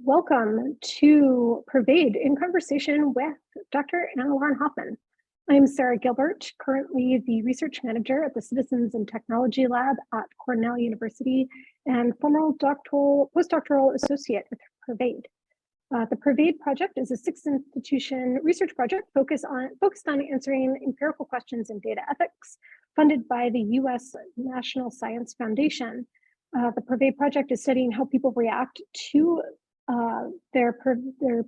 Welcome to PERVADE in conversation with Dr. Lauren Hoffman. I'm Sarah Gilbert, currently the research manager at the Citizens and Technology Lab at Cornell University and former postdoctoral associate with PERVADE. The PERVADE project is a six-institution research project focused on answering empirical questions in data ethics, funded by the U.S. National Science Foundation. The PERVADE project is studying how people react to their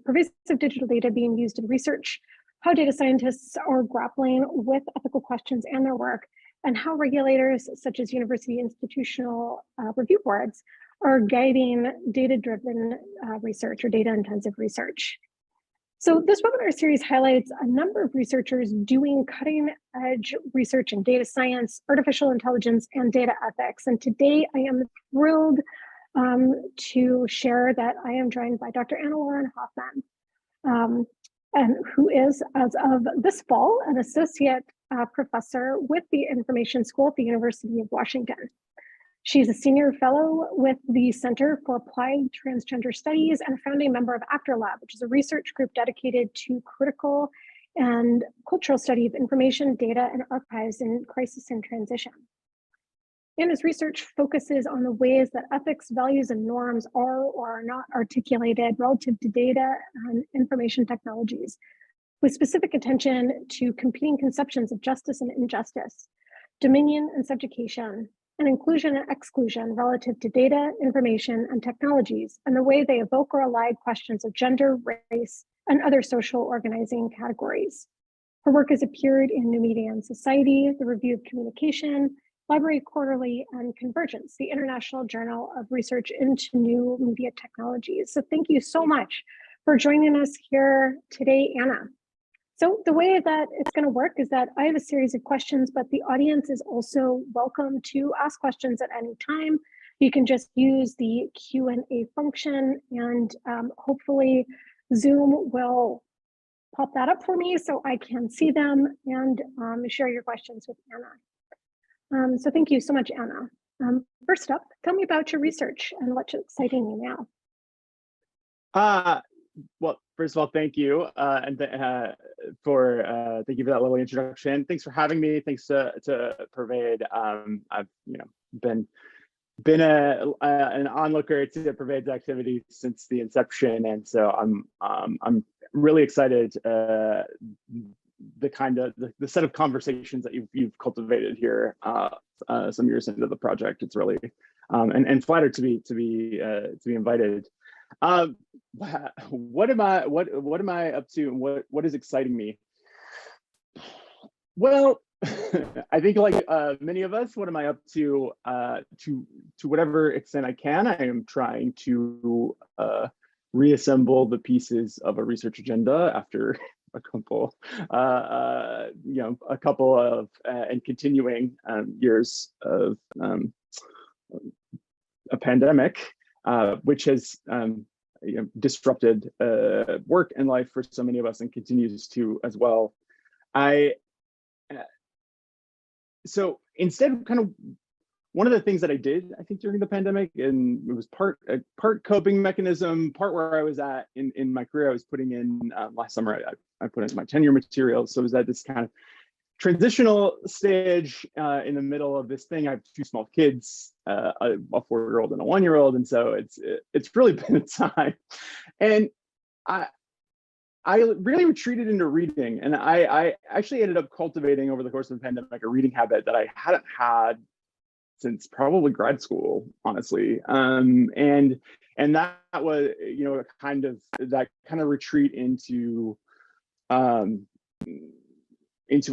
pervasive digital data being used in research, how data scientists are grappling with ethical questions and their work, and how regulators such as university institutional review boards are guiding data-driven research or data-intensive research. So this webinar series highlights a number of researchers doing cutting-edge research in data science, artificial intelligence, and data ethics. And today I am thrilled to share that I am joined by Dr. Lauren Hoffman, and who is, as of this fall, an associate professor with the Information School at the University of Washington. She's a senior fellow with the Center for Applied Transgender Studies and a founding member of AfterLab, which is a research group dedicated to critical and cultural study of information, data, and archives in crisis and transition. Anna's research focuses on the ways that ethics, values, and norms are or are not articulated relative to data and information technologies, with specific attention to competing conceptions of justice and injustice, dominion and subjugation, and inclusion and exclusion relative to data, information, and technologies, and the way they evoke or ally questions of gender, race, and other social organizing categories. Her work has appeared in New Media and Society, the Review of Communication, Library Quarterly, and Convergence, the International Journal of Research into New Media Technologies. So thank you so much for joining us here today, Anna. So the way that it's going to work is that I have a series of questions, but the audience is also welcome to ask questions at any time. You can just use the Q&A function, and hopefully Zoom will pop that up for me so I can see them and share your questions with Anna. So thank you so much, Anna. First up, tell me about your research and what's exciting you now. Well, first of all, thank you, and thank you for that lovely introduction. Thanks for having me. Thanks to PERVADE. I've been an onlooker to PERVADE's activities since the inception, and so I'm really excited. The set of conversations that you've cultivated here some years into the project. It's really and flattered to be invited. What am I up to, and what is exciting me? Well, I think like many of us, what am I up to whatever extent I can? I am trying to reassemble the pieces of a research agenda after a couple of and continuing years of a pandemic, which has disrupted work and life for so many of us and continues to as well. So instead, kind of one of the things that I did, I think, during the pandemic, and it was part coping mechanism, part where I was at in my career. I was putting in last summer, I put in my tenure materials. So it was at this kind of transitional stage in the middle of this thing. I have two small kids, a 4-year-old and a 1-year-old, and so it's really been a time. And I really retreated into reading, and I actually ended up cultivating over the course of the pandemic a reading habit that I hadn't had since probably grad school, honestly. And that was a kind of retreat into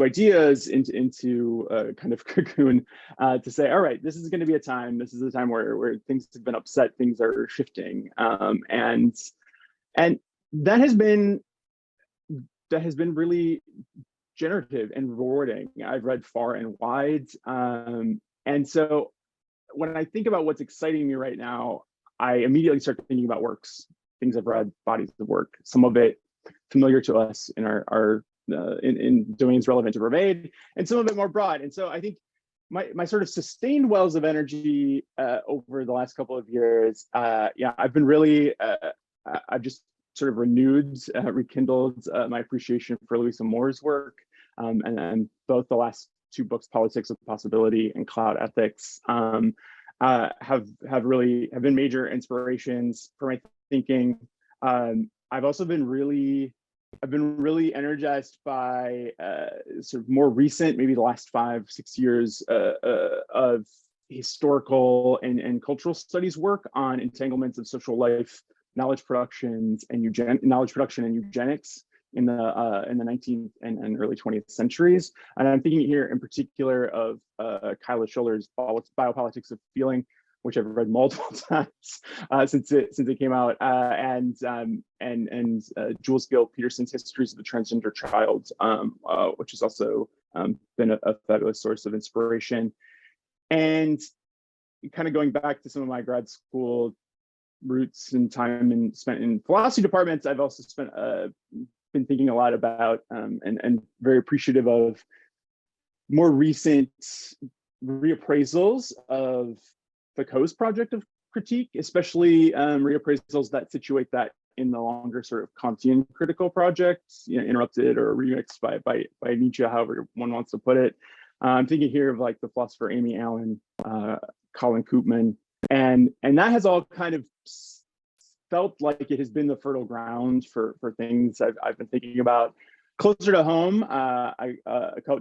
ideas, into a kind of cocoon, to say, all right, this is going to be a time. This is a time where things have been upset, things are shifting, and that has been really generative and rewarding. I've read far and wide, and so when I think about what's exciting me right now, I immediately start thinking about works, things I've read, bodies of work, some of it familiar to us in our in domains relevant to PERVADE, and some of it more broad. And so I think my sort of sustained wells of energy over the last couple of years, I've been really I've just sort of rekindled my appreciation for Louisa Moore's work, and both the last two books, Politics of Possibility and Cloud Ethics, have been major inspirations for my thinking. I've also been really energized by sort of more recent, maybe the last 5-6 years of historical and cultural studies work on entanglements of social life, knowledge production and eugenics in the 19th and early 20th centuries. And I'm thinking here in particular of Kyla Schuller's Biopolitics of Feeling, which I've read multiple times since it came out, and Jules Gill Peterson's Histories of the Transgender Child, which has also been a fabulous source of inspiration. And kind of going back to some of my grad school roots and time spent in philosophy departments, I've also been thinking a lot about and very appreciative of more recent reappraisals of Foucault's project of critique, especially reappraisals that situate that in the longer sort of Kantian critical projects, interrupted or remixed by Nietzsche, however one wants to put it. I'm thinking here of like the philosopher Amy Allen, Colin Koopman, and that has all kind of felt like it has been the fertile ground for things I've been thinking about. Closer to home,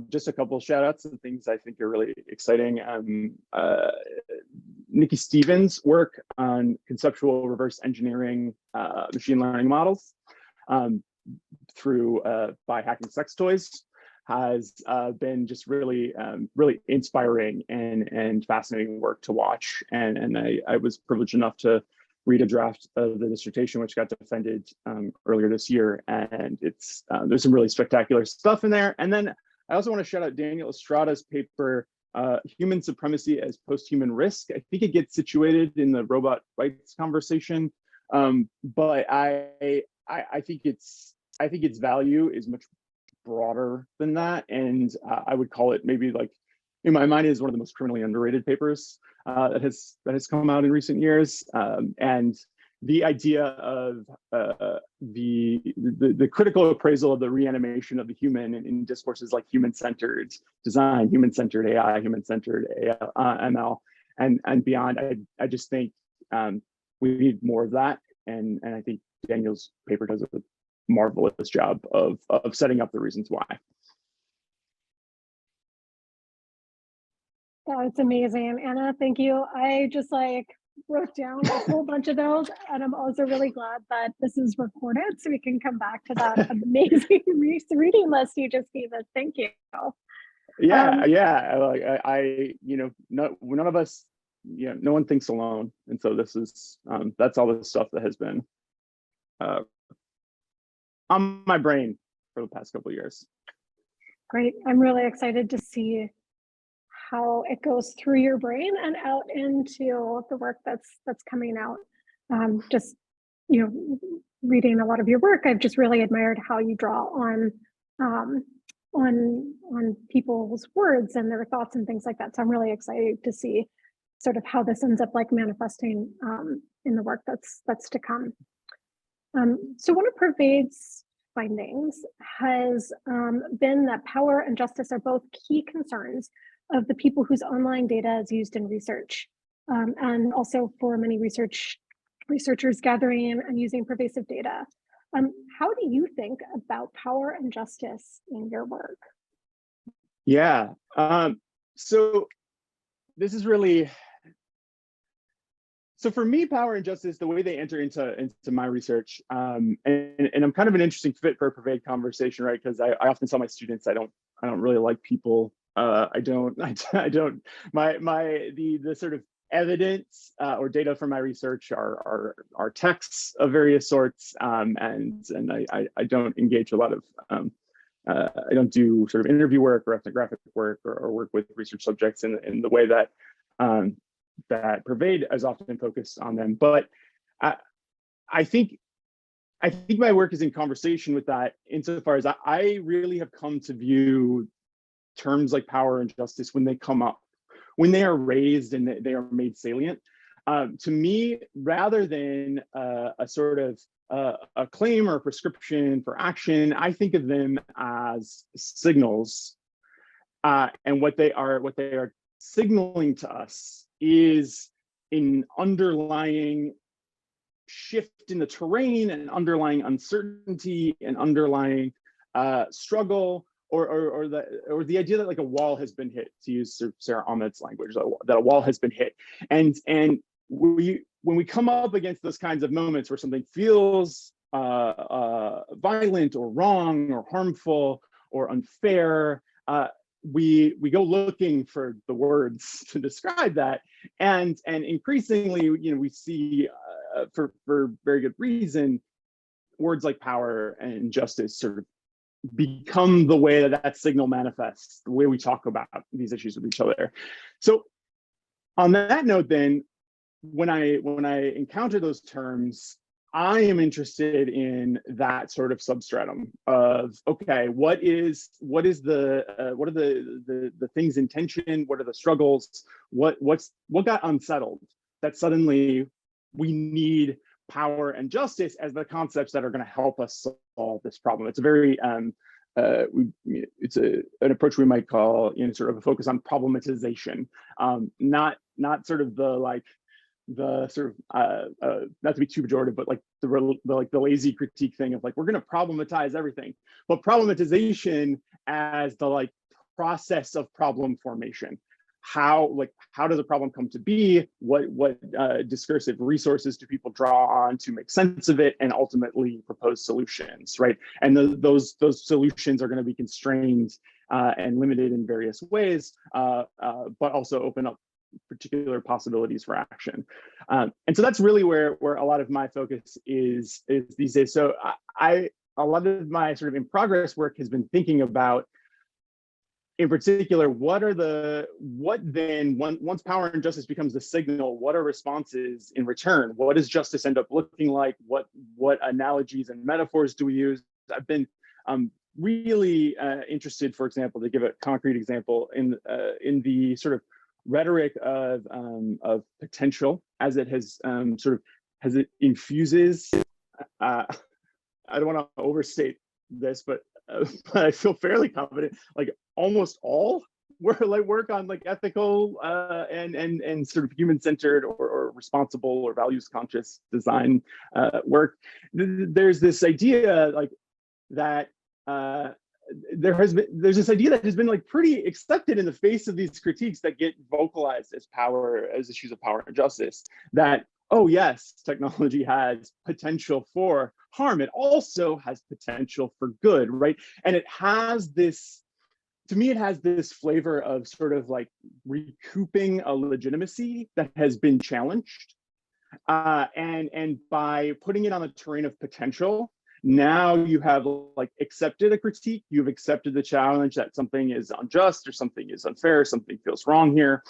just a couple of shout outs and things I think are really exciting. Nikki Stevens' work on conceptual reverse engineering machine learning models by hacking sex toys has been just really inspiring and fascinating work to watch. And I was privileged enough to read a draft of the dissertation, which got defended earlier this year. And it's there's some really spectacular stuff in there. And then I also want to shout out Daniel Estrada's paper, Human Supremacy as Post-Human Risk. I think it gets situated in the robot rights conversation, but I think its value is much broader than that, and I would call it maybe, like, in my mind, is one of the most criminally underrated papers that has come out in recent years. And the idea of the critical appraisal of the reanimation of the human in discourses like human-centered design, human-centered AI, human-centered ML, and beyond. I just think we need more of that, and I think Daniel's paper does a marvelous job of setting up the reasons why. That's amazing, Anna. Thank you. I just wrote down a whole bunch of those, and I'm also really glad that this is recorded so we can come back to that amazing reading list you just gave us. Thank you. Yeah. None of us, no one thinks alone, and so this is that's all the stuff that has been on my brain for the past couple of years. Great. I'm really excited to see how it goes through your brain and out into the work that's coming out. Just reading a lot of your work, I've just really admired how you draw on people's words and their thoughts and things like that. So I'm really excited to see sort of how this ends up manifesting in the work that's to come. So one of PERVADE's findings has been that power and justice are both key concerns of the people whose online data is used in research, and also for many researchers gathering and using pervasive data. How do you think about power and justice in your work? Yeah, so this is really, so for me, power and justice, the way they enter into my research, and I'm kind of an interesting fit for a PERVADE conversation, right? Because I often tell my students I don't really like people. The sort of evidence or data from my research are texts of various sorts, and I don't engage a lot of I don't do sort of interview work or ethnographic work or work with research subjects in the way that that PERVADE is often focused on them. But I think my work is in conversation with that, insofar as I really have come to view terms like power and justice, when they come up, when they are raised and they are made salient, To me, rather than a sort of a claim or a prescription for action, I think of them as signals. And what they are signaling to us is an underlying shift in the terrain, an underlying uncertainty, an underlying struggle, or the idea that like a wall has been hit, to use Sarah Ahmed's language, that a wall has been hit. And when we come up against those kinds of moments where something feels violent or wrong or harmful or unfair, we go looking for the words to describe that, and increasingly, we see for very good reason, words like power and justice sort of become the way that signal manifests, the way we talk about these issues with each other. So on that note, then, when I encounter those terms, I am interested in that sort of substratum of, okay, what are the things in tension? What are the struggles? What got unsettled that suddenly we need power and justice as the concepts that are going to help us solve this problem? It's a very it's an approach we might call, sort of a focus on problematization, not sort of the sort of not to be too pejorative, but like the lazy critique thing of like, we're going to problematize everything, but problematization as the process of problem formation. How does a problem come to be? What discursive resources do people draw on to make sense of it and ultimately propose solutions, right? And those solutions are going to be constrained and limited in various ways, but also open up particular possibilities for action. And so that's really where a lot of my focus is these days. So a lot of my sort of in progress work has been thinking about, in particular, once power and justice becomes the signal, what are responses in return? What does justice end up looking like? What analogies and metaphors do we use? I've been really interested, for example, to give a concrete example, in the sort of rhetoric of potential as it has as it infuses. I don't want to overstate this, but I feel fairly confident. Like almost all work on ethical and sort of human-centered or responsible or values-conscious design work. There's this idea that. There's this idea that has been pretty accepted in the face of these critiques that get vocalized as issues of power and justice, that, oh yes, technology has potential for harm, it also has potential for good, right? And it has this, to me, it has this flavor of sort of recouping a legitimacy that has been challenged, and by putting it on the terrain of potential, now you have accepted a critique, you've accepted the challenge that something is unjust or something is unfair, something feels wrong here,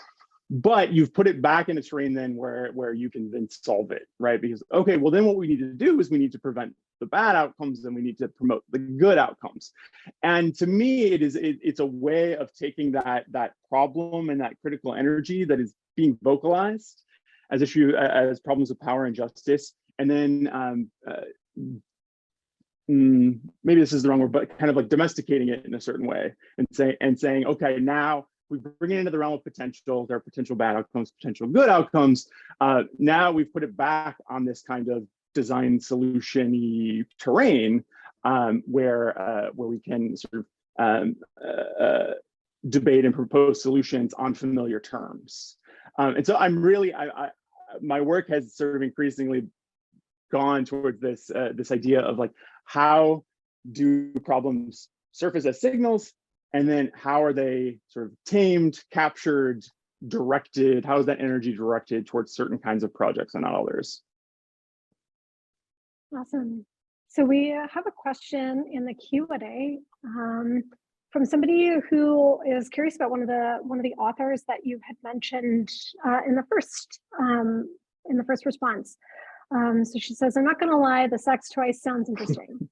but you've put it back in a terrain then where you can then solve it, right? Because, okay, well then what we need to do is we need to prevent the bad outcomes and we need to promote the good outcomes. And to me, it's a way of taking that problem and that critical energy that is being vocalized as problems of power and justice, and then maybe this is the wrong word, but kind of domesticating it in a certain way, and saying, okay, now we bring it into the realm of potential. There are potential bad outcomes, potential good outcomes. Now we've put it back on this kind of design solution-y terrain, where we can sort of debate and propose solutions on familiar terms. And so I'm really, my work has sort of increasingly gone towards this idea of how do problems surface as signals, and then how are they sort of tamed, captured, directed? How is that energy directed towards certain kinds of projects and not others? Awesome. So we have a question in the Q&A from somebody who is curious about one of the authors that you had mentioned in the first response. So she says, I'm not going to lie, the sex twice sounds interesting.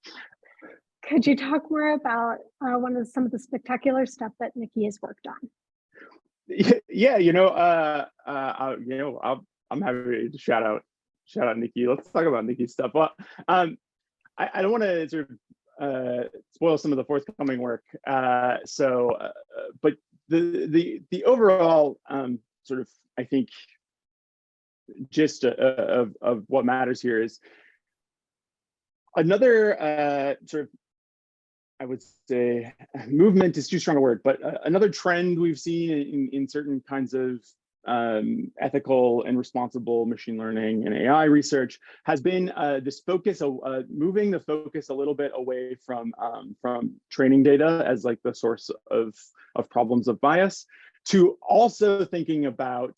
Could you talk more about some of the spectacular stuff that Nikki has worked on? Yeah, I'm happy to shout out Nikki. Let's talk about Nikki's stuff. Well, I don't want to sort of spoil some of the forthcoming work. But the overall sort of, I think, gist of what matters here is another sort of, I would say, movement is too strong a word, but another trend we've seen in certain kinds of ethical and responsible machine learning and AI research has been this focus, moving the focus a little bit away from training data as like the source of problems of bias, to also thinking about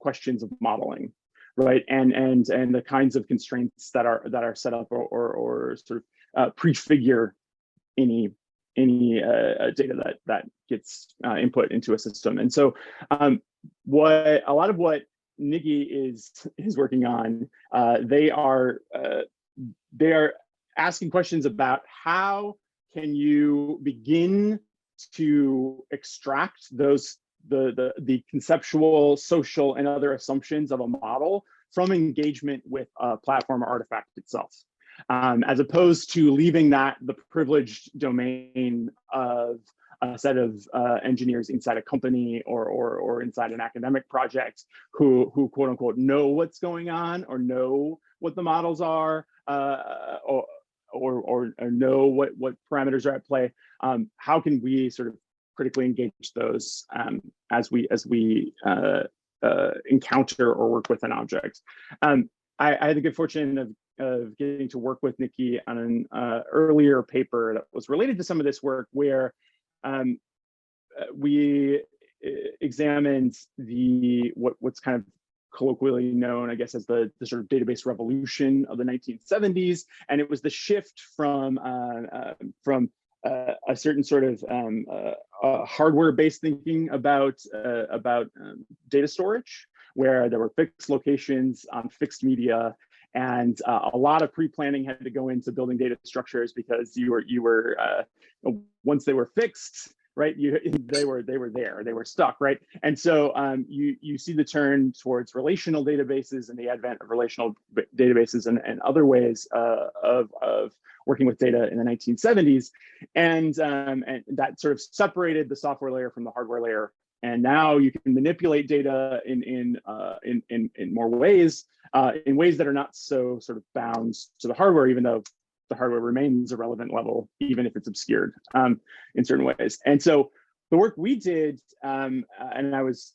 questions of modeling, right? And the kinds of constraints that are set up or sort of prefigure any data that gets input into a system. And so a lot of what Nikki is working on, they are asking questions about how can you begin to extract those the conceptual, social, and other assumptions of a model from engagement with a platform or artifact itself. As opposed to leaving that the privileged domain of a set of engineers inside a company or inside an academic project who quote unquote know what's going on or know what the models are or know what parameters are at play. How can we sort of critically engage those as we encounter or work with an object? I had the good fortune of getting to work with Nikki on an earlier paper that was related to some of this work, where we examined what's kind of colloquially known, I guess, as the sort of database revolution of the 1970s, and it was the shift from a certain sort of hardware-based thinking about data storage, where there were fixed locations on fixed media, and a lot of pre-planning had to go into building data structures, because you were once they were fixed, right? They were there, they were stuck, right? And so you see the turn towards relational databases and the advent of relational databases and other ways of working with data in the 1970s, and that sort of separated the software layer from the hardware layer. And now you can manipulate data in more ways, in ways that are not so sort of bound to the hardware, even though the hardware remains a relevant level, even if it's obscured in certain ways. And so the work we did, and it was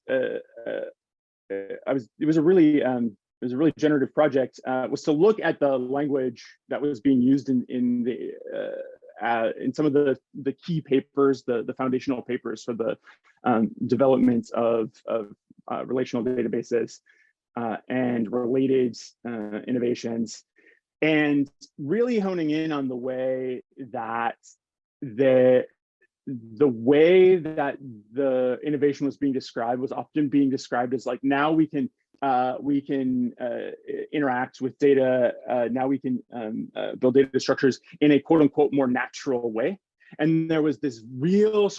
a really generative project, was to look at the language that was being used in some of the key papers, the foundational papers for the development of relational databases and related innovations, and really honing in on the way that the way that the innovation was being described was often being described as like, now we can interact with data. Now we can build data structures in a quote unquote more natural way. And there was this real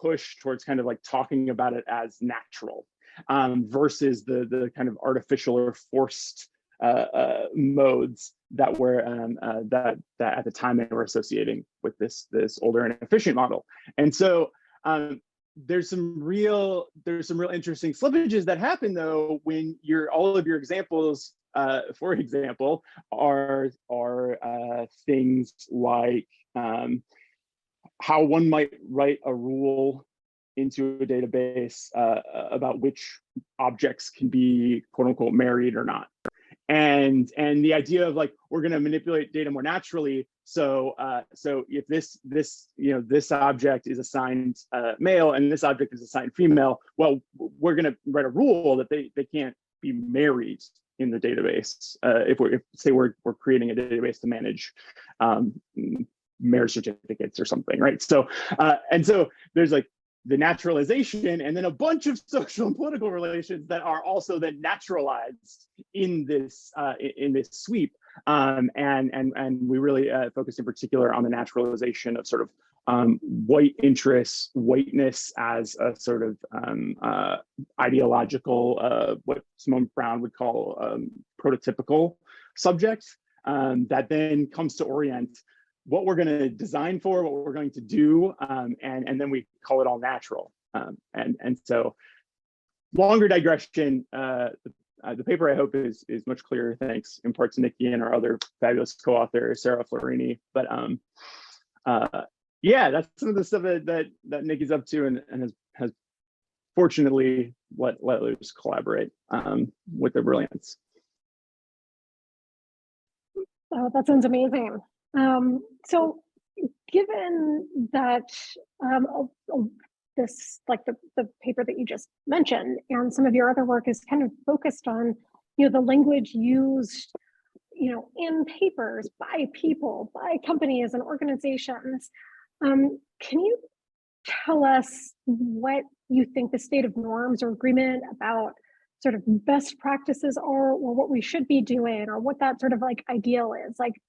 push towards kind of like talking about it as natural versus the kind of artificial or forced modes that were that at the time they were associating with this older and efficient model. And so there's some real interesting slippages that happen though when all of your examples, for example, are things like how one might write a rule into a database about which objects can be quote unquote married or not. And the idea of like, we're going to manipulate data more naturally. So if this object is assigned male and this object is assigned female, well, we're going to write a rule that they can't be married in the database. If we're creating a database to manage marriage certificates or something, right? So and so there's like the naturalization, and then a bunch of social and political relations that are also then naturalized in this sweep. And we really focused in particular on the naturalization of sort of white interests, whiteness as a sort of ideological, what Simone Brown would call prototypical subject, that then comes to orient what we're going to design for, what we're going to do, and then we call it all natural. And so, longer digression. The paper, I hope, is much clearer, thanks in part to Nikki and our other fabulous co-author, Sarah Florini. But yeah, that's some of the stuff that Nikki's up to, and has fortunately let others collaborate with their brilliance. Oh, that sounds amazing. So given that this, like the paper that you just mentioned, and some of your other work is kind of focused on, the language used, in papers by people, by companies and organizations. Can you tell us what you think the state of norms or agreement about sort of best practices are, or what we should be doing, or what that sort of like ideal is? Like,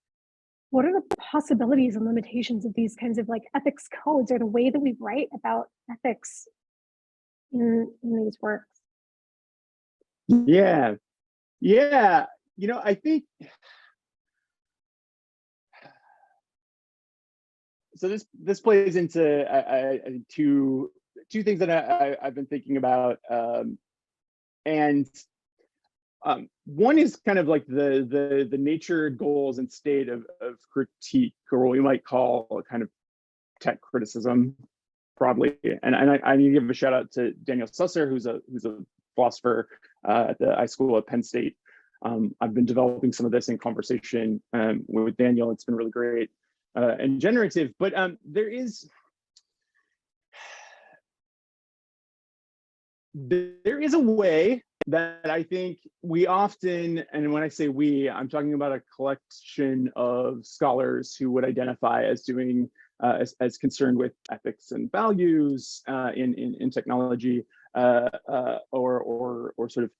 what are the possibilities and limitations of these kinds of like ethics codes, or the way that we write about ethics in these works? Yeah. I think so. This plays into two things that I've been thinking about, and one is kind of like the nature, goals, and state of critique, or what we might call kind of tech criticism broadly. And I need to give a shout out to Daniel Susser, who's a philosopher at the iSchool at Penn State. I've been developing some of this in conversation with Daniel. It's been really great and generative. But there is a way that I think we often, and when I say we, I'm talking about a collection of scholars who would identify as doing as concerned with ethics and values in technology, or sort of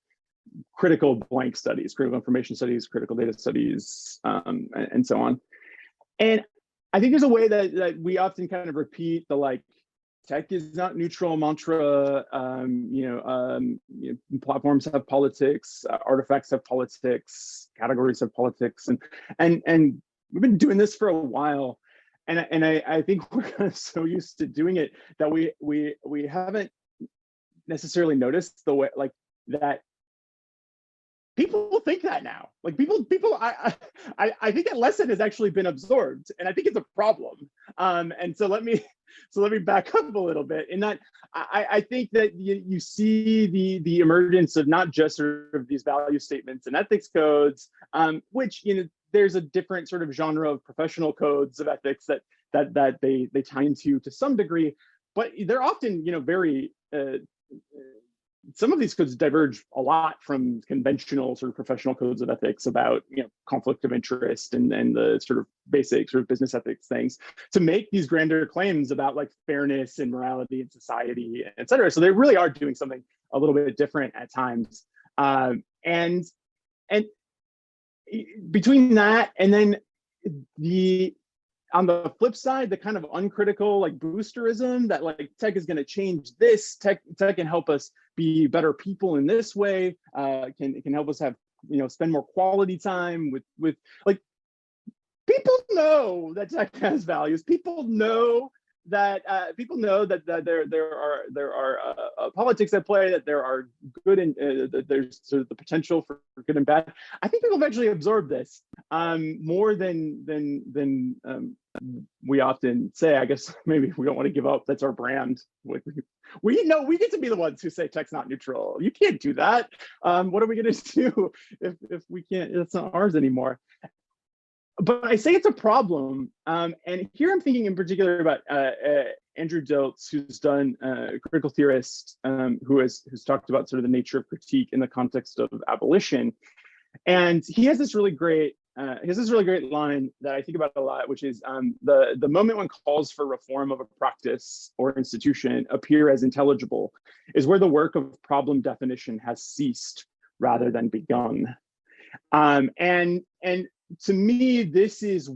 critical blank studies, critical information studies, critical data studies, and so on. And I think there's a way that we often kind of repeat the like, tech is not neutral mantra. Platforms have politics, artifacts have politics, categories have politics, and we've been doing this for a while, and I think we're kind of so used to doing it that we haven't necessarily noticed the way like that. People think that now. Like people, I think that lesson has actually been absorbed, and I think it's a problem. And so let me back up a little bit. In that, I think that you see the emergence of not just sort of these value statements and ethics codes, which there's a different sort of genre of professional codes of ethics that they tie into to some degree, but they're often very. Some of these codes diverge a lot from conventional sort of professional codes of ethics about conflict of interest and the sort of basic sort of business ethics things, to make these grander claims about like fairness and morality and society, et cetera. So they really are doing something a little bit different at times. And between that and then on the flip side, the kind of uncritical like boosterism that like tech is going to change this, tech can help us be better people in this way, can help us have spend more quality time with like, people know that tech has values. People know that there are politics at play, that there are good and that there's sort of the potential for good and bad. I think people eventually absorb this more than we often say. I guess maybe we don't want to give up. That's our brand. We know we get to be the ones who say tech's not neutral. You can't do that. What are we going to do if we can't? It's not ours anymore. But I say it's a problem, and here I'm thinking in particular about Andrew Dilts, who's done a critical theorist, who's talked about sort of the nature of critique in the context of abolition, and he has this really great line that I think about a lot, which is the moment when calls for reform of a practice or institution appear as intelligible is where the work of problem definition has ceased rather than begun, and to me, this is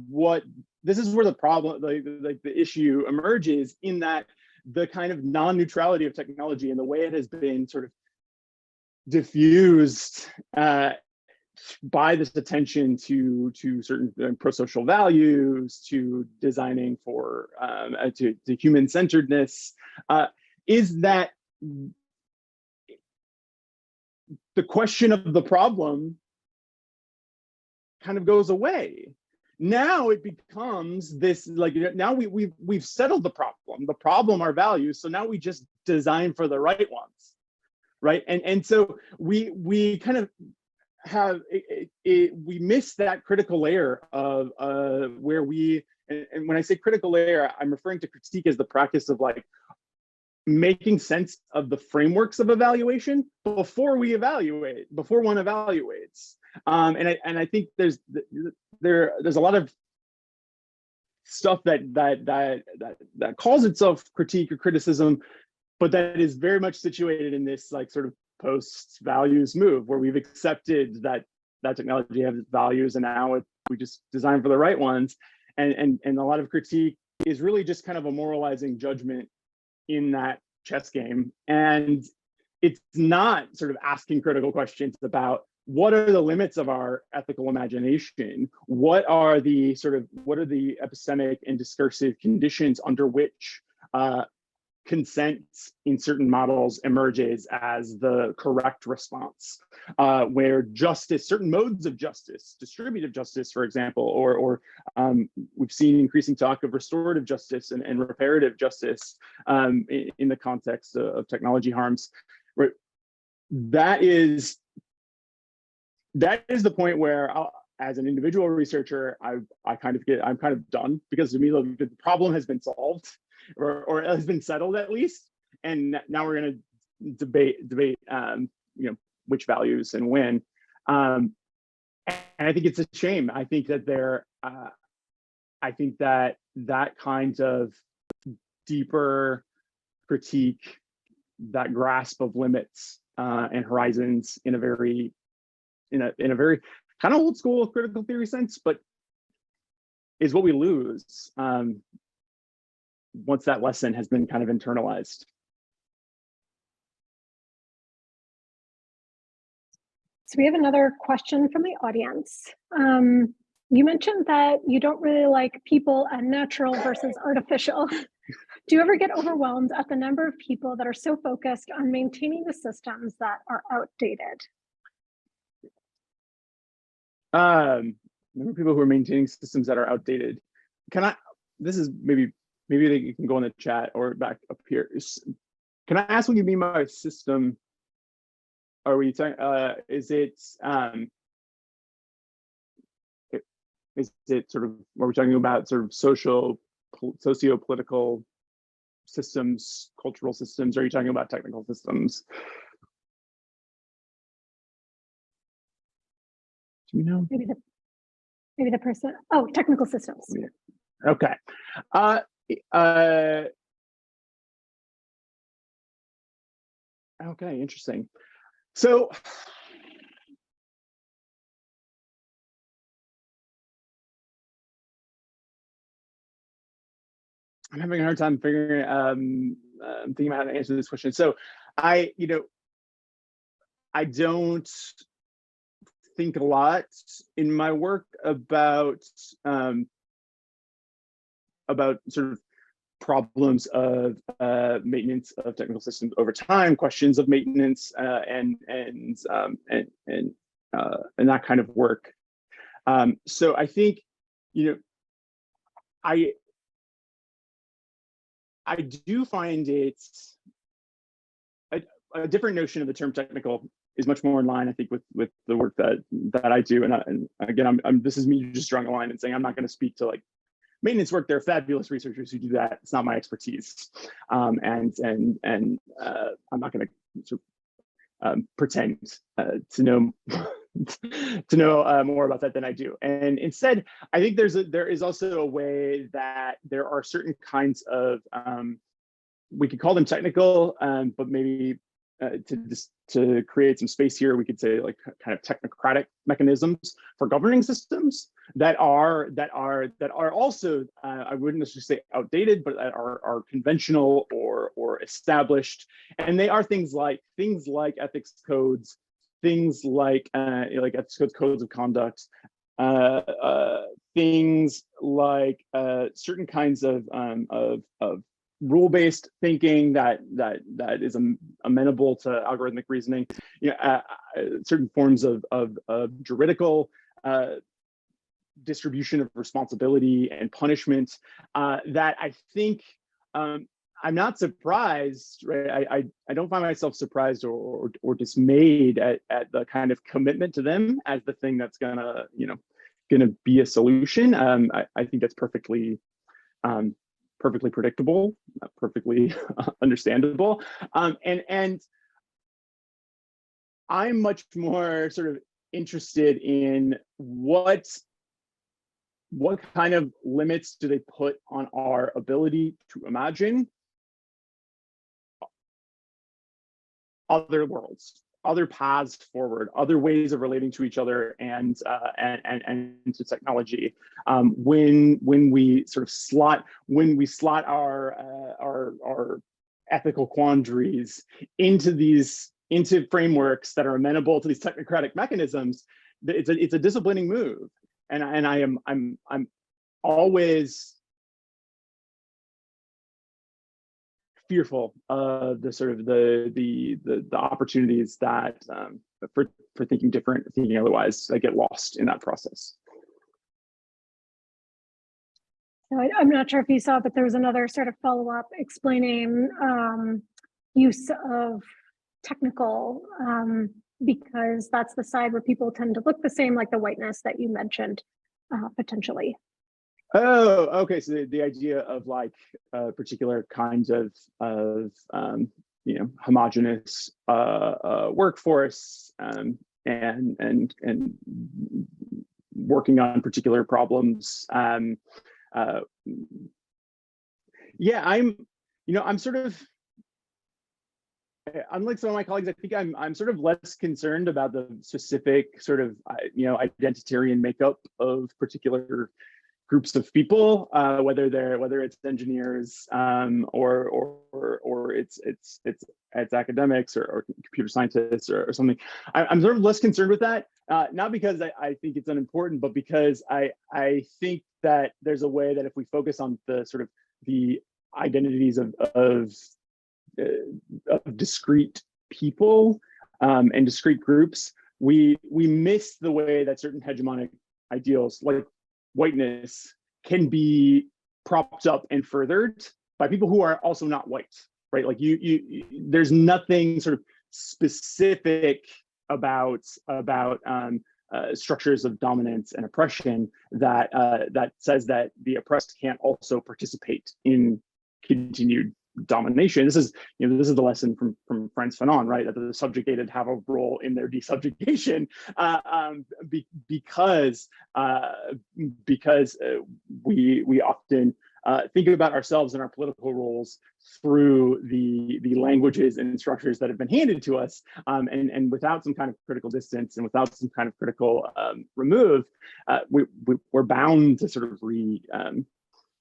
this is where the problem, like the issue emerges, in that the kind of non-neutrality of technology and the way it has been sort of diffused by this attention to certain pro-social values, to designing for to human-centeredness, is that the question of the problem kind of goes away. Now it becomes this, like, now we've settled the problem are values, so now we just design for the right ones, right? And so we kind of have we miss that critical layer of where we, and when I say critical layer, I'm referring to critique as the practice of like making sense of the frameworks of evaluation before one evaluates. And I think there's a lot of stuff that calls itself critique or criticism, but that is very much situated in this like sort of post-values move, where we've accepted that technology has values, and now we just design for the right ones. And a lot of critique is really just kind of a moralizing judgment in that chess game. And it's not sort of asking critical questions about what are the limits of our ethical imagination? What are the epistemic and discursive conditions under which consent in certain models emerges as the correct response, where justice, certain modes of justice, distributive justice, for example, or we've seen increasing talk of restorative justice and reparative justice in the context of technology harms. Right? That is the point where as an individual researcher, I'm kind of done, because to me the problem has been solved, or has been settled at least, and now we're going to debate which values and when. And I think it's a shame. I think that that kind of deeper critique, that grasp of limits and horizons in a very kind of old school critical theory sense, but is what we lose once that lesson has been kind of internalized. So we have another question from the audience. You mentioned that you don't really like people and natural versus artificial. Do you ever get overwhelmed at the number of people that are so focused on maintaining the systems that are outdated? Number of people who are maintaining systems that are outdated. This is maybe you can go in the chat or back up here. Can I ask what you mean by system? Are we talking, is it sort of, are we talking about sort of socio-political systems, cultural systems? Or are you talking about technical systems? Do you know? Maybe the person, technical systems. Okay. Okay, interesting. So I'm having a hard time figuring, I'm thinking about how to answer this question. So I don't think a lot in my work about sort of problems of maintenance of technical systems over time, questions of maintenance and that kind of work. So I think, I do find it's a different notion of the term technical is much more in line, I think, with the work that I do. And again, this is me just drawing a line and saying I'm not going to speak to like maintenance work. There are fabulous researchers who do that. It's not my expertise, and I'm not going to sort of, pretend to know more about that than I do. And instead, I think there is also a way that there are certain kinds of we could call them technical, but maybe to create some space here, we could say like kind of technocratic mechanisms for governing systems that are also I wouldn't necessarily say outdated, but that are conventional or established, and they are things like ethics codes, things like ethics codes, codes of conduct, things like certain kinds of rule-based thinking that is amenable to algorithmic reasoning, certain forms of juridical distribution of responsibility and punishment that I think I'm not surprised, right? I don't find myself surprised or dismayed at the kind of commitment to them as the thing that's gonna be a solution. I think that's perfectly predictable, perfectly understandable, and I'm much more sort of interested in what kind of limits do they put on our ability to imagine other worlds, other paths forward, other ways of relating to each other and to technology. When we slot our ethical quandaries into frameworks that are amenable to these technocratic mechanisms, it's a disciplining move, and I'm always fearful of the opportunities that for thinking different, thinking otherwise, that get lost in that process. So I'm not sure if you saw, but there was another sort of follow-up explaining use of technical, because that's the side where people tend to look the same, like the whiteness that you mentioned, potentially. Oh, okay. So the idea of like particular kinds of homogeneous workforce and working on particular problems. Yeah, I'm sort of, unlike some of my colleagues, I think I'm sort of less concerned about the specific sort of identitarian makeup of particular groups of people, whether it's engineers or it's academics or computer scientists or something. I'm sort of less concerned with that, not because I think it's unimportant, but because I think that there's a way that if we focus on the sort of the identities of discrete people and discrete groups, we miss the way that certain hegemonic ideals like whiteness can be propped up and furthered by people who are also not white, right? Like there's nothing sort of specific about structures of dominance and oppression that says that the oppressed can't also participate in continued domination. This is the lesson from Frantz Fanon, right? That the subjugated have a role in their desubjugation, because we often think about ourselves and our political roles through the languages and structures that have been handed to us, and without some kind of critical distance and without some kind of critical remove, we're bound to sort of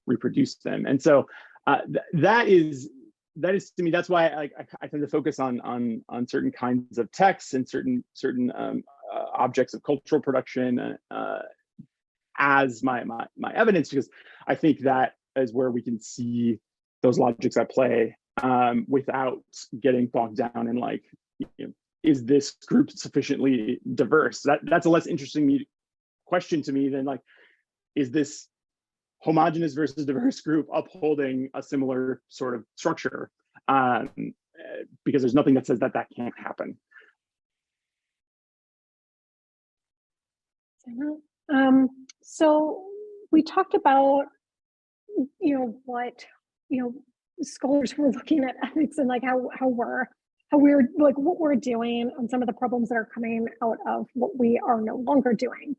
reproduce them. And so that is to me, that's why I tend to focus on certain kinds of texts and certain objects of cultural production as my evidence, because I think that is where we can see those logics at play without getting bogged down in like, is this group sufficiently diverse? That's a less interesting question to me than like, is this homogeneous versus diverse group upholding a similar sort of structure, because there's nothing that says that can't happen. So we talked about what scholars were looking at ethics and like how we're like what we're doing and some of the problems that are coming out of what we are no longer doing.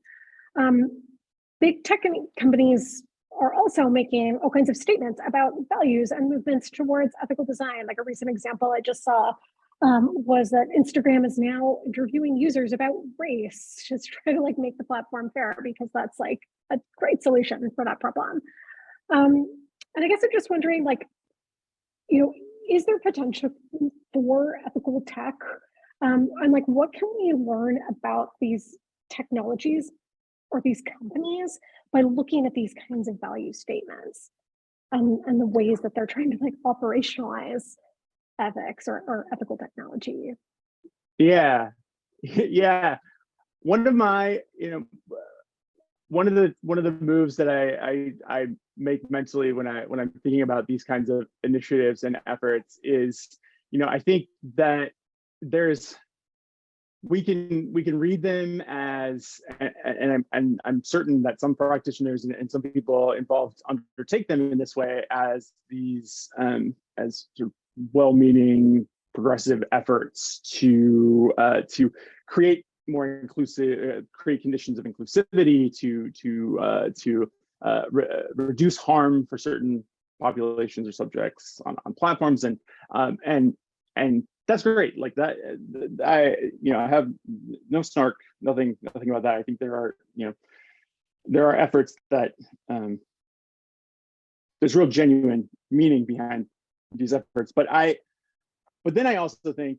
Big tech companies are also making all kinds of statements about values and movements towards ethical design. Like a recent example I just saw was that Instagram is now interviewing users about race, just trying to like make the platform fair, because that's like a great solution for that problem. And I guess I'm just wondering, like, is there potential for ethical tech? And like, what can we learn about these technologies or these companies by looking at these kinds of value statements and the ways that they're trying to like operationalize ethics or ethical technology? Yeah, yeah. One of my, one of the moves that I make mentally when I'm thinking about these kinds of initiatives and efforts is, I think that we can read them as, and I'm certain that some practitioners and some people involved undertake them in this way as these as sort of well-meaning progressive efforts to create more inclusive, create conditions of inclusivity, to reduce harm for certain populations or subjects on platforms, and that's great. Like that, I have no snark, nothing about that. I think there are efforts that there's real genuine meaning behind these efforts, but then I also think,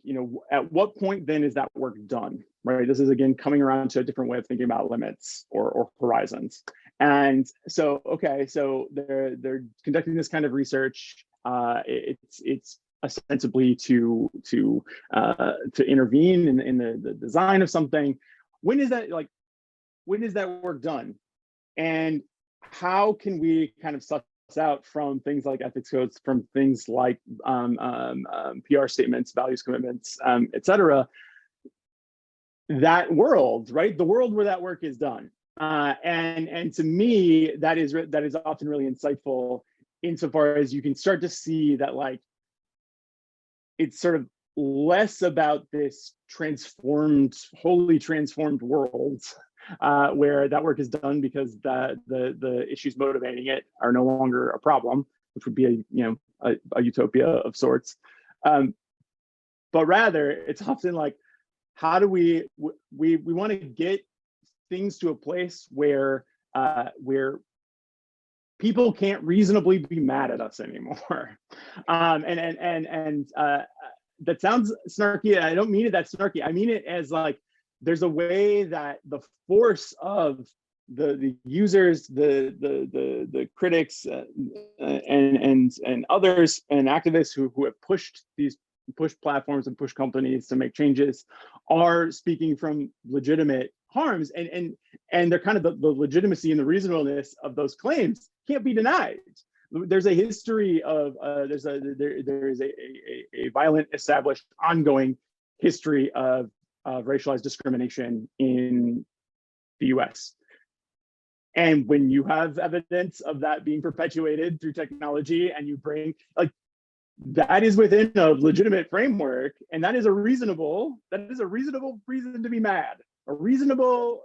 at what point then is that work done, right? This is again coming around to a different way of thinking about limits or horizons. And so, okay, so they're conducting this kind of research. It's ostensibly to intervene in the design of something. When is that work done? And how can we kind of suss out from things like ethics codes, from things like PR statements, values commitments, et cetera, that world, right? The world where that work is done. And to me, that is often really insightful, insofar as you can start to see that, like, it's sort of less about this wholly transformed world, where that work is done because the issues motivating it are no longer a problem, which would be a utopia of sorts. But rather, it's often like, how do we want to get things to a place where people can't reasonably be mad at us anymore. That sounds snarky. I don't mean it that snarky. I mean it as like, there's a way that the force of the users, the critics, and others and activists who have pushed platforms and pushed companies to make changes are speaking from legitimate harms, and they're kind of the legitimacy and the reasonableness of those claims can't be denied. There's a history of there is a violent, established, ongoing history of racialized discrimination in the US. And when you have evidence of that being perpetuated through technology, and you bring, like, that is within a legitimate framework, and that is a reasonable reason to be mad, a reasonable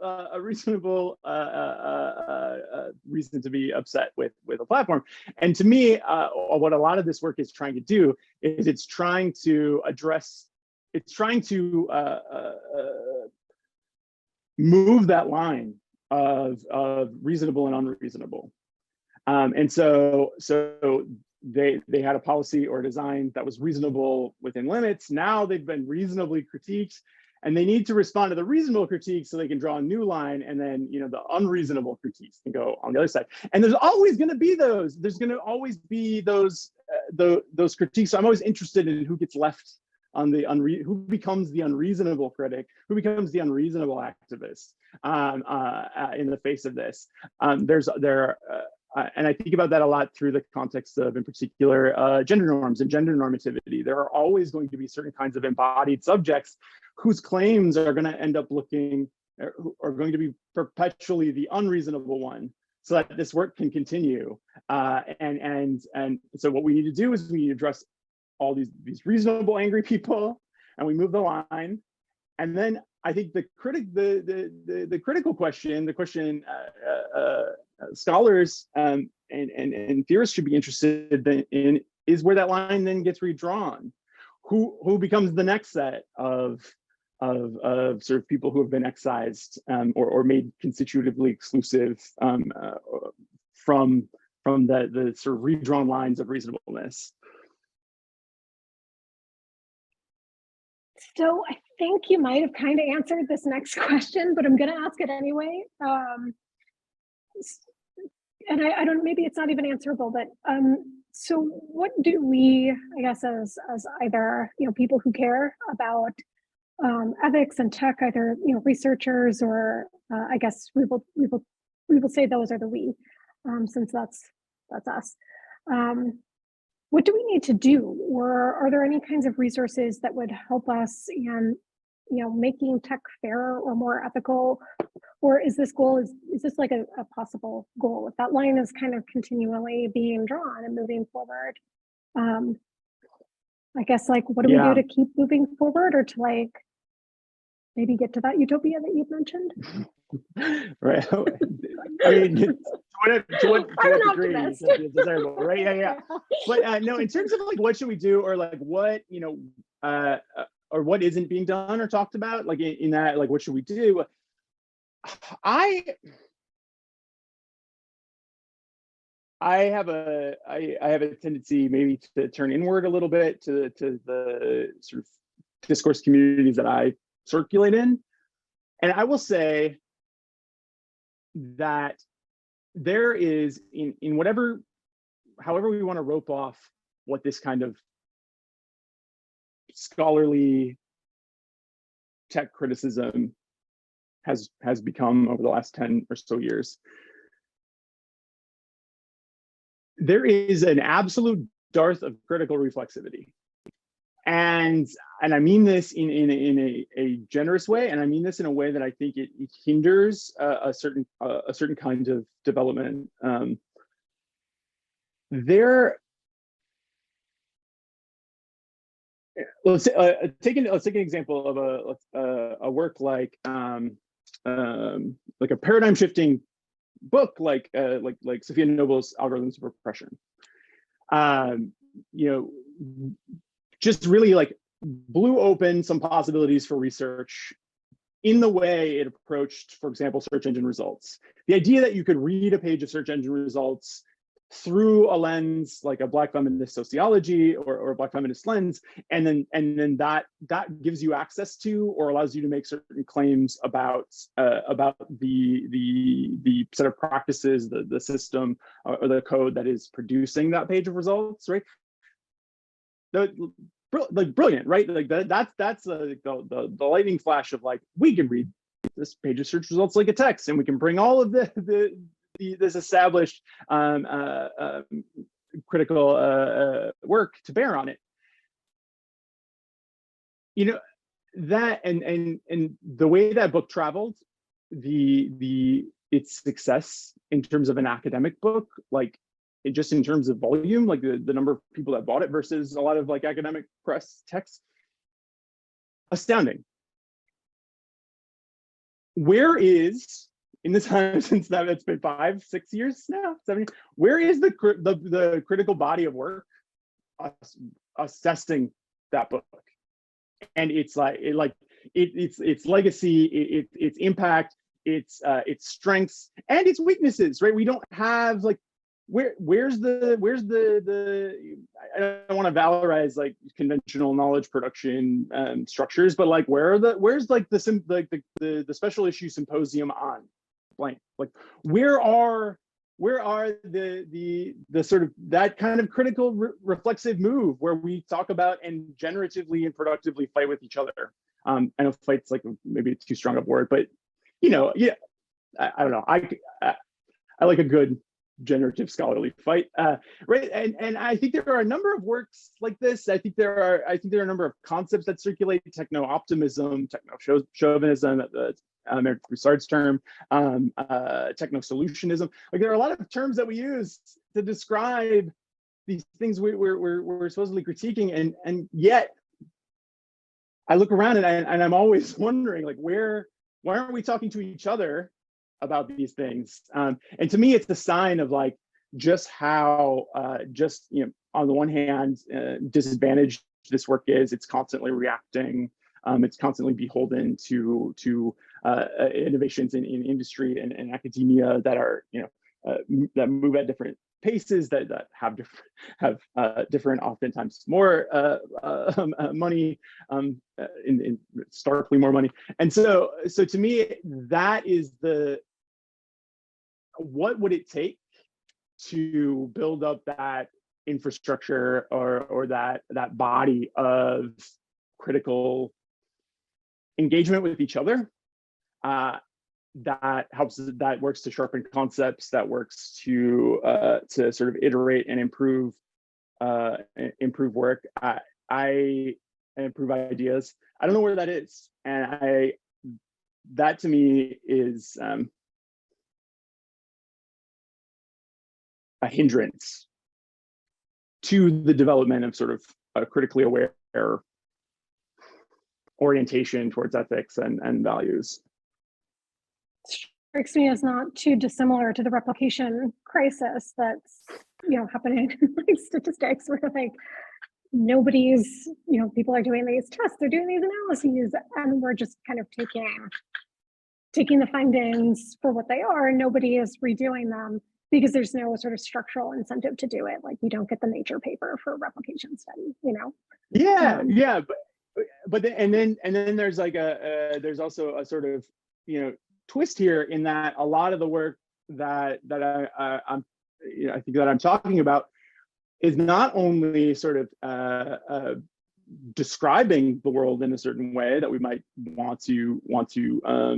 reason to be upset with a platform. And to me, what a lot of this work is trying to do is it's trying to move that line of reasonable and unreasonable. And so they had a policy or design that was reasonable within limits. Now they've been reasonably critiqued, and they need to respond to the reasonable critiques so they can draw a new line, and then the unreasonable critiques can go on the other side. And there's always going to be those. There's going to always be those critiques. So I'm always interested in who gets left on who becomes the unreasonable critic, who becomes the unreasonable activist in the face of this. And I think about that a lot through the context of, in particular, gender norms and gender normativity. There are always going to be certain kinds of embodied subjects whose claims are going to end up are going to be perpetually the unreasonable one, so that this work can continue. And so what we need to do is we need to address all these reasonable angry people, and we move the line. And then I think the critical question, the question scholars and theorists should be interested in, is where that line then gets redrawn. who becomes the next set of sort of people who have been excised or made constitutively exclusive from the sort of redrawn lines of reasonableness. So I think you might have kind of answered this next question, but I'm going to ask it anyway. And I don't, maybe it's not even answerable, but so what do we, I guess, as either, you know, people who care about ethics and tech, either, you know, researchers, or I guess we will say those are the we, since that's us. What do we need to do, or are there any kinds of resources that would help us in, you know, making tech fairer or more ethical? Or is this goal, is this like a possible goal? If that line is kind of continually being drawn and moving forward, I guess, like, what do we do to keep moving forward, or to like maybe get to that utopia that you've mentioned? Right. I mean, to what degree is desirable, right? Yeah. But no, in terms of like what should we do, or like what, you know, or what isn't being done or talked about, like in that, like what should we do? I have a tendency maybe to turn inward a little bit to the sort of discourse communities that I circulate in, and I will say that there is in whatever, however we want to rope off what this kind of scholarly tech criticism has become over the last 10 or so years, there is an absolute dearth of critical reflexivity. And I mean this in a generous way, and I mean this in a way that I think it hinders a certain kind of development. Let's take an example of a work like a paradigm shifting book like Sophia Noble's Algorithms of Repression. You know, just really like blew open some possibilities for research in the way it approached, for example, search engine results. The idea that you could read a page of search engine results through a lens like a Black feminist sociology or a Black feminist lens, and then that gives you access to or allows you to make certain claims about the set of practices, the system or the code that is producing that page of results, right? Like brilliant, right? Like that's the lightning flash of like, we can read this page of search results like a text, and we can bring all of this established critical work to bear on it. You know, that and the way that book traveled, its success in terms of an academic book, like just in terms of volume, like the number of people that bought it versus a lot of like academic press texts, astounding. Where is, in the time since that, it's been 5-6 years now, 7 years, where is the critical body of work assessing that book and its legacy, its impact, its strengths and its weaknesses, right? We don't have like, where's the I don't want to valorize like conventional knowledge production structures, but like where's like the special issue symposium on blank? Like where are the sort of that kind of critical reflexive move where we talk about and generatively and productively fight with each other? I know fight's like maybe too strong of a word, but you know, yeah, I don't know. I like a good generative scholarly fight, right? And I think there are a number of works like this. I think there are a number of concepts that circulate: techno-optimism, techno-chauvinism, American Broussard's term, techno-solutionism. Like there are a lot of terms that we use to describe these things we're supposedly critiquing, and yet I look around and I'm always wondering, like, why aren't we talking to each other about these things? And to me, it's a sign of like just how, you know, on the one hand, disadvantaged this work is. It's constantly reacting. It's constantly beholden to innovations in industry and academia that are, that move at different paces, that have different, oftentimes more money, in starkly more money. And so to me, that is what would it take to build up that infrastructure or that body of critical engagement with each other, that works to sharpen concepts, that works to sort of iterate and improve work, and improve ideas. I don't know where that is, and that to me is a hindrance to the development of sort of a critically aware orientation towards ethics and values. Strikes me as not too dissimilar to the replication crisis that's happening in like statistics, where like nobody's, people are doing these tests, they're doing these analyses, and we're just kind of taking the findings for what they are, and nobody is redoing them because there's no sort of structural incentive to do it. Like you don't get the Nature paper for a replication study, Yeah, but then there's like there's also a sort of twist here, in that a lot of the work that I think that I'm talking about is not only sort of describing the world in a certain way that we might want to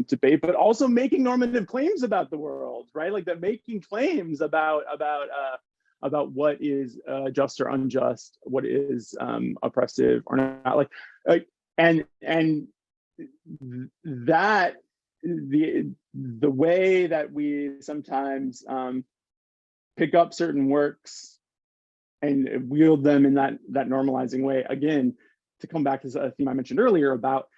debate, but also making normative claims about the world, right? Like that, making claims about what is just or unjust, what is oppressive or not, and that the way that we sometimes pick up certain works and wield them in that normalizing way, again, to come back to a theme I mentioned earlier about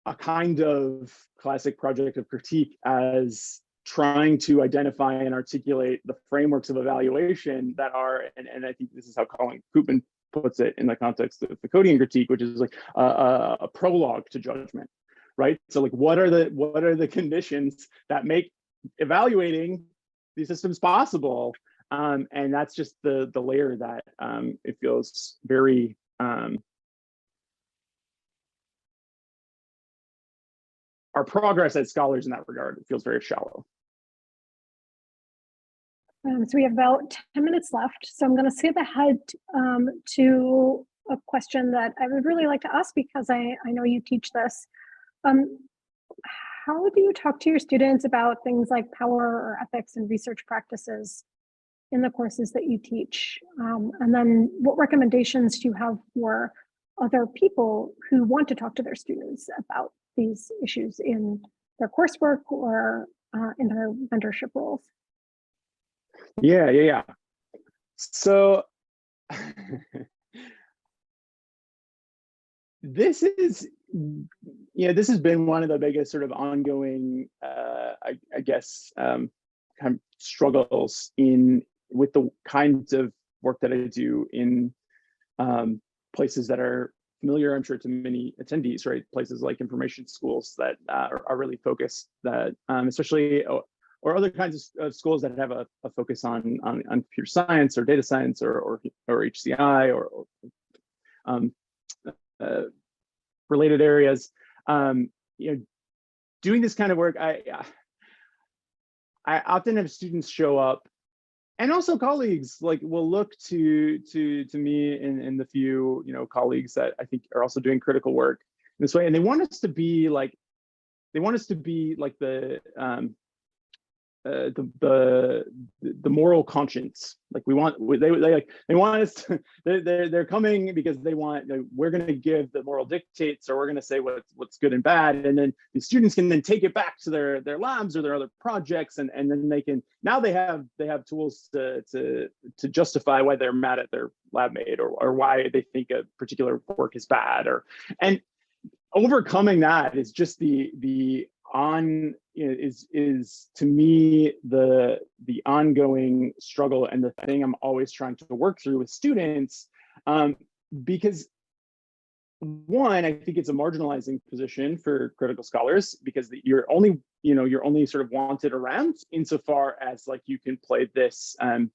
a kind of classic project of critique as trying to identify and articulate the frameworks of evaluation that are, and I think this is how Colin Koopman puts it in the context of the Foucauldian critique, which is like a prologue to judgment, right? So like, what are the conditions that make evaluating these systems possible? And that's just the layer that it feels very our progress as scholars in that regard, it feels very shallow. So we have about 10 minutes left. So I'm going to skip ahead to a question that I would really like to ask, because I know you teach this. How do you talk to your students about things like power or ethics and research practices in the courses that you teach? And then what recommendations do you have for other people who want to talk to their students about these issues in their coursework or in their mentorship roles? Yeah. So this has been one of the biggest sort of ongoing, I guess, kind of struggles with the kinds of work that I do in places that are familiar, I'm sure, to many attendees, right? Places like information schools that are really focused, that especially, or other kinds of schools that have a focus on computer science or data science or HCI or related areas. Doing this kind of work, I often have students show up, and also colleagues will look to me and the few colleagues that I think are also doing critical work in this way, and they want us to be like the moral conscience. Like they want us to, they're coming because they want, we're going to give the moral dictates, or we're going to say what's good and bad, and then the students can then take it back to their labs or their other projects, and then they have tools to justify why they're mad at their lab mate, or why they think a particular work is bad, and overcoming that is just is to me the ongoing struggle, and the thing I'm always trying to work through with students, because one, I think it's a marginalizing position for critical scholars, because you're only sort of wanted around insofar as like you can play this in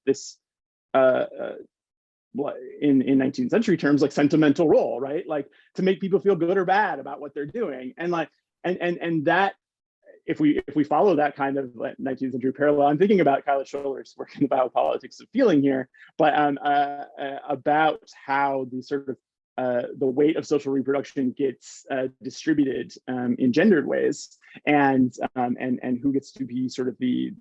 19th century terms, like sentimental role, right? Like to make people feel good or bad about what they're doing. And like, and that, if we follow that kind of 19th century parallel, I'm thinking about Kyla Scholler's work in the biopolitics of feeling here, but about how the sort of the weight of social reproduction gets distributed in gendered ways, and who gets to be sort of the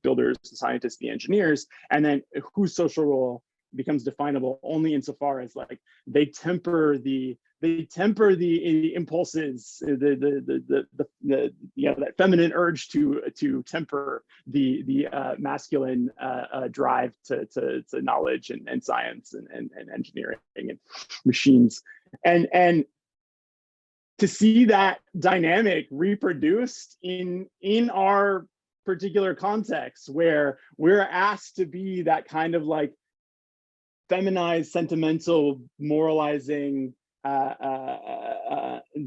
builders, the scientists, the engineers, and then whose social role becomes definable only insofar as like they temper the impulses, that feminine urge to temper the masculine drive to knowledge and science and engineering and machines, and to see that dynamic reproduced in our particular context, where we're asked to be that kind of like feminized, sentimental, moralizing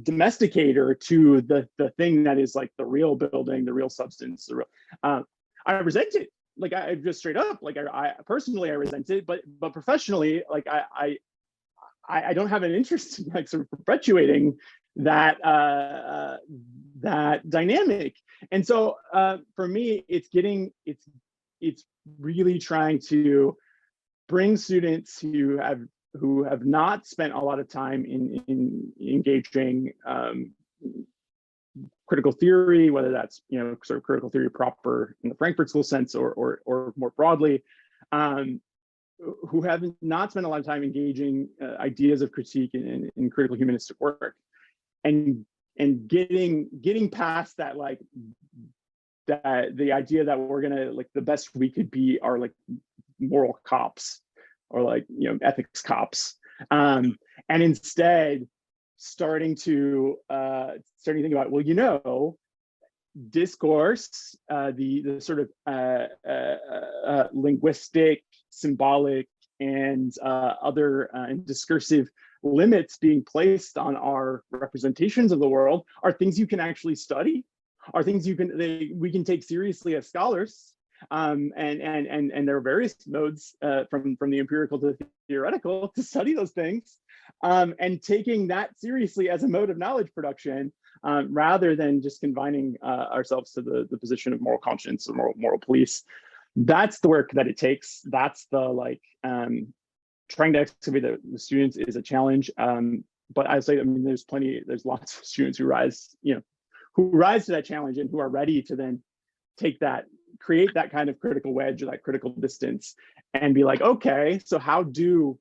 domesticator to the thing that is like the real building, the real substance, the real. I resent it. Like I just straight up, like I personally I resent it, but professionally, like I don't have an interest in like sort of perpetuating that that dynamic. And so for me, it's really trying to bring students who have not spent a lot of time in engaging critical theory, whether that's sort of critical theory proper in the Frankfurt School sense or more broadly, who have not spent a lot of time engaging ideas of critique in critical humanistic work, and getting past that, like that the idea that we're gonna, like, the best we could be are like moral cops or like ethics cops, and instead starting to think about, well, discourse, the sort of linguistic, symbolic, and other and discursive limits being placed on our representations of the world are things you can actually study, are things we can take seriously as scholars. And there are various modes from the empirical to the theoretical to study those things, and taking that seriously as a mode of knowledge production, rather than just confining ourselves to the position of moral conscience or moral police. That's the work that it takes. That's the, like, trying to excavate the students is a challenge. But I say, I mean, there's lots of students who rise to that challenge and who are ready to then take that, create that kind of critical wedge or that critical distance and be like, okay, so how do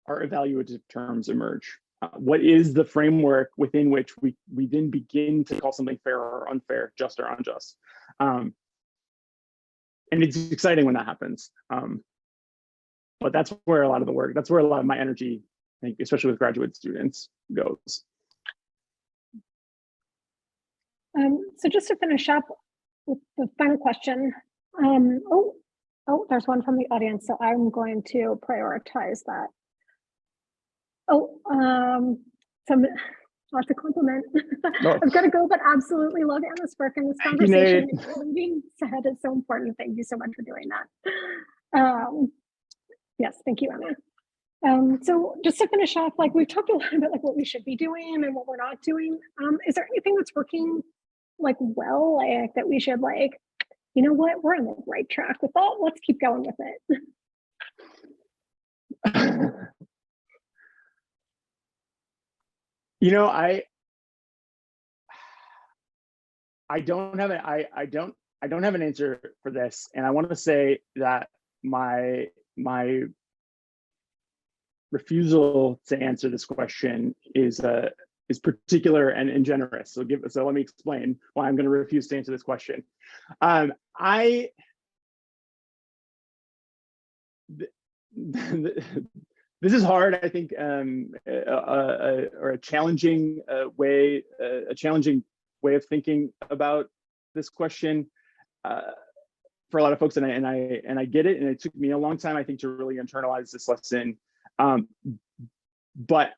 our evaluative terms emerge? What is the framework within which we then begin to call something fair or unfair, just or unjust? And it's exciting when that happens. But that's where a lot of the work, that's where a lot of my energy, I think, especially with graduate students, goes. So just to finish up with the final question, there's one from the audience, so I'm going to prioritize that. Lots of compliment. Oh. I've got to go, but absolutely love Anna's work in this conversation. Leading ahead is so important. Thank you so much for doing that. Yes, thank you, Anna. So just to finish off, like, we've talked a lot about like what we should be doing and what we're not doing. Is there anything that's working like well, like that we should, like, you know what, we're on the right track with that, let's keep going with it? I don't have an answer for this, and I want to say that my refusal to answer this question is particular and generous. So let me explain why I'm going to refuse to answer this question. This is hard, I think, or a challenging way of thinking about this question for a lot of folks, and I get it, and it took me a long time, I think, to really internalize this lesson. but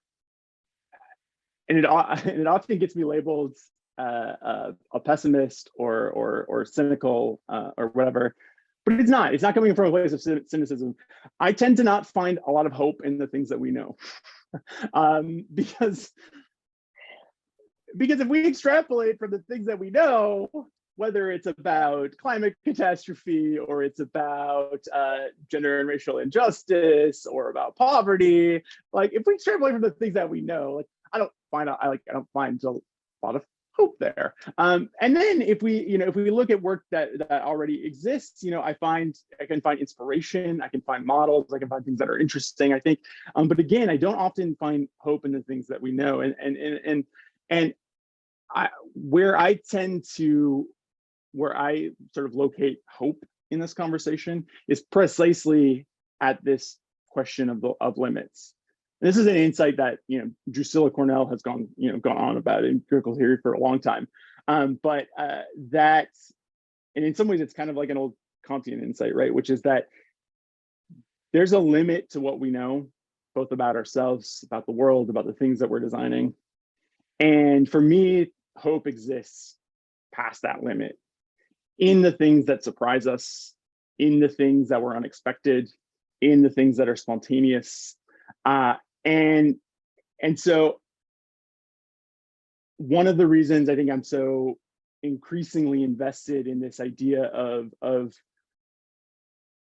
and it often gets me labeled a pessimist or cynical or whatever, but it's not. It's not coming from a place of cynicism. I tend to not find a lot of hope in the things that we know, because if we extrapolate from the things that we know, whether it's about climate catastrophe or it's about gender and racial injustice or about poverty, like if we extrapolate from the things that we know, like I don't find a lot of hope there. And then if we look at work that already exists, I can find inspiration, I can find models, I can find things that are interesting, I think. But again, I don't often find hope in the things that we know. And where I sort of locate hope in this conversation is precisely at this question of limits. And this is an insight that Drusilla Cornell has gone on about in critical theory for a long time. But and in some ways it's kind of like an old Kantian insight, right? Which is that there's a limit to what we know, both about ourselves, about the world, about the things that we're designing. And for me, hope exists past that limit, in the things that surprise us, in the things that were unexpected, in the things that are spontaneous. And so one of the reasons I think I'm so increasingly invested in this idea of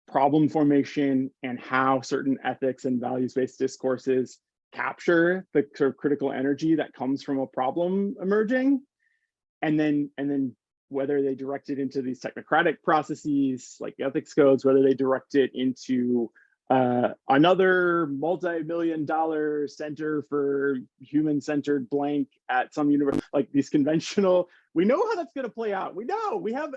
problem formation and how certain ethics and values-based discourses capture the sort of critical energy that comes from a problem emerging, and then whether they direct it into these technocratic processes like ethics codes, whether they direct it into another multi-million-dollar center for human-centered blank at some university, like these conventional, we know how that's going to play out. We know we have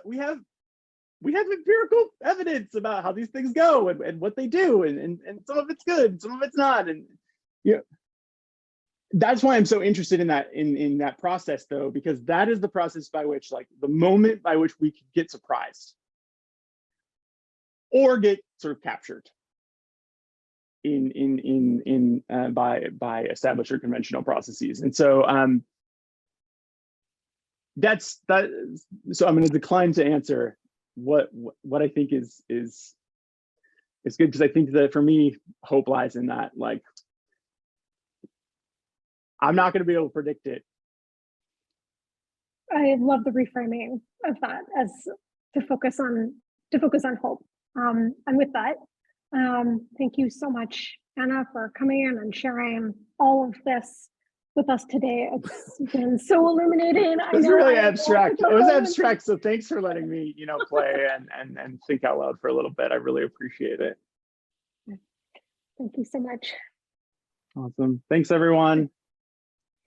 empirical evidence about how these things go and what they do, and some of it's good, some of it's not, and that's why I'm so interested in that process, though, because that is the process by which, like, the moment by which we could get surprised or get sort of captured by established or conventional processes. And so that's that. So I'm going to decline to answer what I think is good, because I think that for me, hope lies in that, like, I'm not going to be able to predict it. I love the reframing of that as to focus on hope. And with that, thank you so much, Anna, for coming in and sharing all of this with us today. It's been so illuminating. It was really abstract. It was abstract. So thanks for letting me, play and think out loud for a little bit. I really appreciate it. Thank you so much. Awesome. Thanks, everyone.